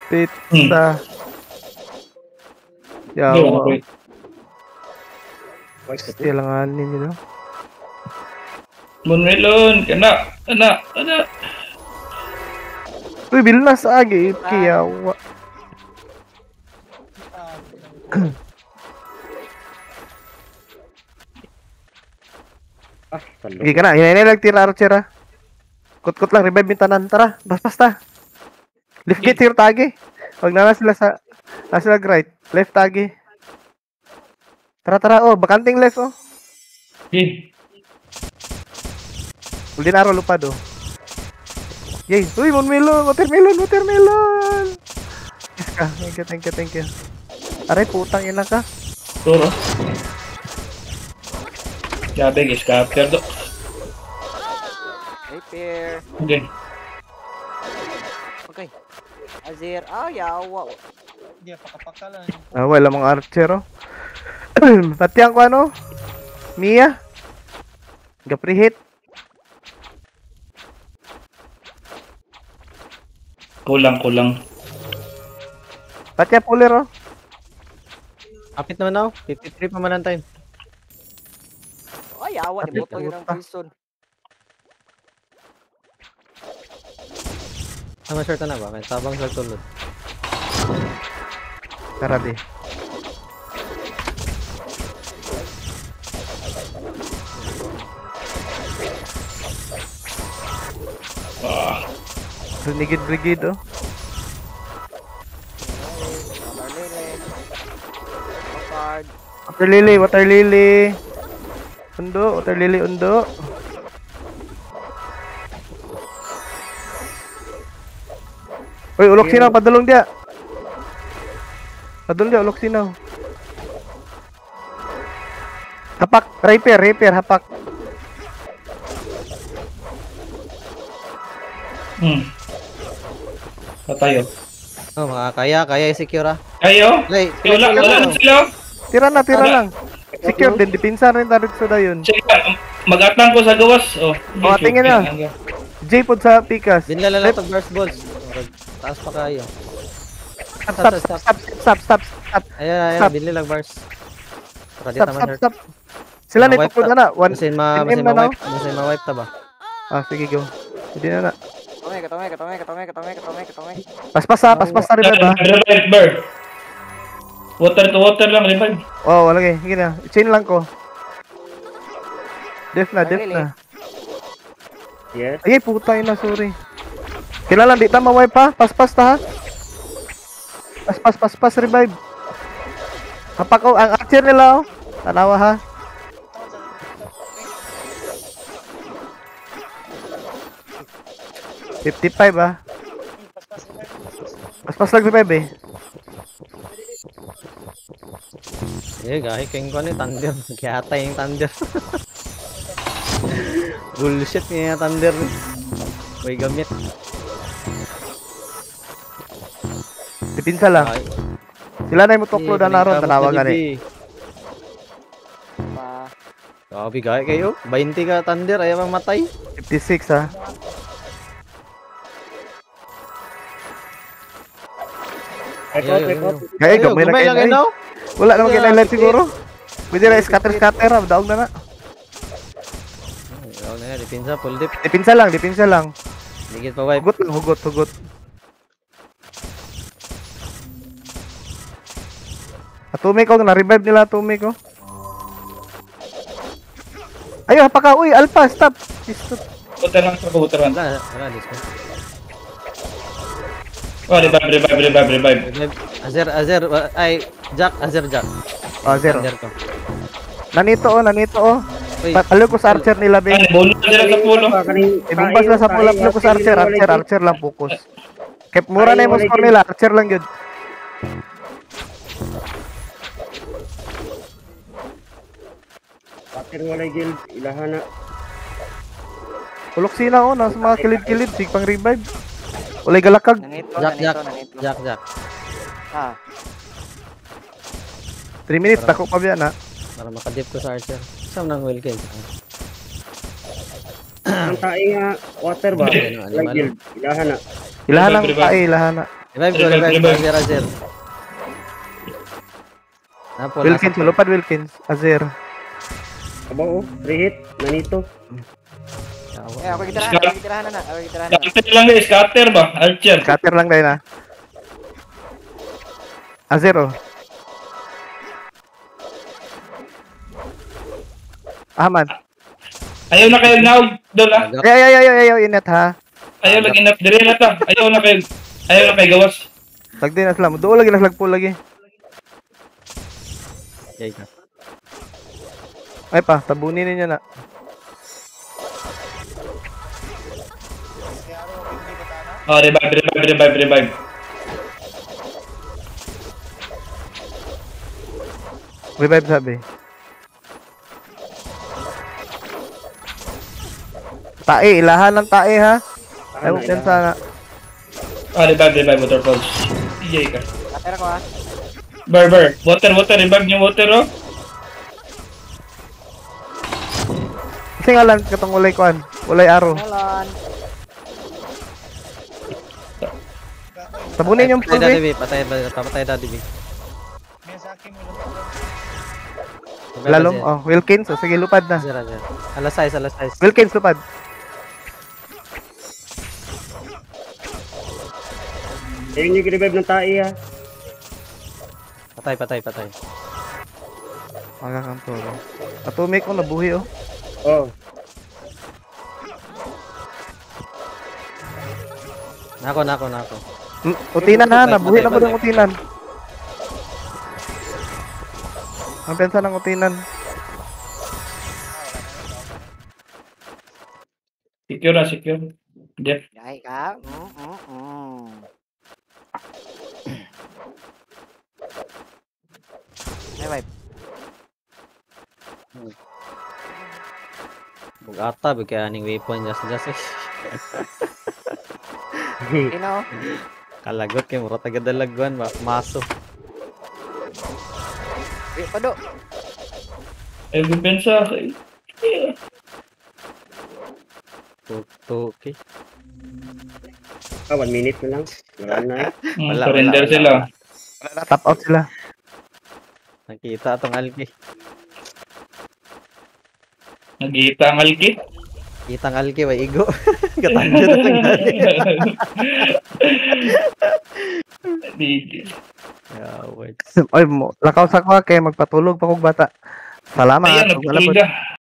Pizza. Yawa. Stilanganin nila. Monmelon, kena. Uy, bilnas agi. Yawa. Sige ka na, hinay lang tira archer ha. Kut-kut lang, revive yung tanan. Tara, bas ta. Left gate here tagi. Pag nala sila sa nasa right, left tagi. Tara, oh, bakanting left oh. Okay. Uldinaro lupad oh. Yay, uy, watermelon. Yes ka, thank you. Aray, putang ina ka. Turo. Grabe, guys, capture do. Repair. Okay. Azir, yawa. Hindi, pakapakalan. Wala mga archer oh. Pati ang ano? Mia. Ga-preheat. Kulang. Pati ang puller oh. Kapit naman ako. 53 pa man ang time. Yawa. Iboto yun ang prison. Sama short na ba? May tabang sa tulod. Tara di. Renegade Brigade oh. Water lily. Water lily undo. Uy, ulok sinaw, padulong dia. Ulok sinaw. Hapak, repair, hapak. Patayo. Oh, kaya i-secure ah. Kayo? Lay, Wala na sila. Tira lang. Secure din, dipinsa rin tayo sa yun. Mag-atang ko sa gawas. Tingin na. J pod sa pikas. Dinala lang itong burst balls. Taas pa kayo. Stop. Ayan, binili lang bars. Stop. Sila nito po na. Masin ma-wipe ta ba? Sige, go. Hindi na. Katomay. Paspas na rin ba? Revive, bird. Water to water lang, revive. Oh, wala sige na. Chain lang ko. Def na. Yes. Ay, puta na, sorry. Kailangan di ta ma-wipe ha. Paspas ta ha. Paspas, revive. Hapak ko, ang archer nila oh. Tanawa ha. $55 ah. Paspas lang revive eh. Kahit kayong ko thunder. Kiyata yung thunder. Bullshit niya thunder. May gamit. Dipinsa lang. Sila na yung mutoklo na naroon. Tanawa gani. Grabe kayo. 20 ka thunder. Ayaw mamatay. 56 ha. Kaya gamay na kayo na eh. Wala naman kinailan siguro. Pwede na scatter ha. Daog na na. Dipinsa, full dip. Dipinsa lang. Ligit pa wipe. Hugot. Atumi ko, na-revive nila atumi ko. Ayo, apaka, uy, alpha, stop. Water lang. Wala, disco. Revive. Azir, ay, Jack. Zero. Azir ko. Nanito oh. Palo ko sa archer nila, be. Bulo na sila sa pulo. Ibumbas na sa pulo, palo ko sa archer lang focus. Kep mura na yung score nila, archer lang yun. Patir walay guild, ilahana. Ulok sina oh, nasa mga kilid-kilid, sig pang revive. Ulay galakag. Jack. 3 minutes, tako pa biyan ha. Para makadip ko sa archer. Saan nang will kill? Ang tae nga, water ba? Walay guild, ilahana. Ilahan lang tayo, ilahan na. Revive ko, Revive, revive. revive. Azir, Azir. Napo, Wilkins, lupad Wilkins. Azir. Abo, rehit. Nanito. Eh, ako gitirahan na. Scatter lang guys, scatter ba? Archer. Scatter lang tayo na. Azir, oh. Ahman. Ayaw na kayo naog doon ah. Ayaw, init ha. Ayaw lagi na, dire na ta. Ayaw na kayo gawas. Tagdi na sila. Doon lagi, naslagpo lagi. Yay ka. Ay pa, tabunin ninyo na. Oh, revive. Revive sabi. Tae, ilahan ng tae ha. Ayaw yan sana. Ah, revive, waterfalls. Iyay ka. Katera ko ha. Bar, water, revive niyo water oh. Kasi nga lang katong ulay kuan. Ulay aro. Melon. Tabunin yung Patay full Daddy B. Patay Daddy B. Lalong, oh, Wilkins. Oh, sige, lupad na. Azir, Azir. Alas 6. Wilkins, lupad. Ayun yung revive ng tae ha. Patay. Magkakanto. Atomic ko, nabuhi oh. Oh. Nako. Utinan ha, nabuhi na po ng utinan. Ang pensa ng utinan. Secure. Def. Yay ka. Revive. Bugata bigyan ning weapon just. Ino. Kalagot kay mura taga dalagwan ba maso. Pado. Ay, gupensa. Okay. 1 minute na lang. Wala na eh. Surrender sila. Wala na, tap out sila. Nakita atong alki. Nagita ang alki. Kitang alki wa igo. Katanjo na lang dali. Yeah, wait. Ay, lakaw sa ko kay magpatulog pa kog bata. Salamat. Ayan, Ug malabot. nagpatulog ka.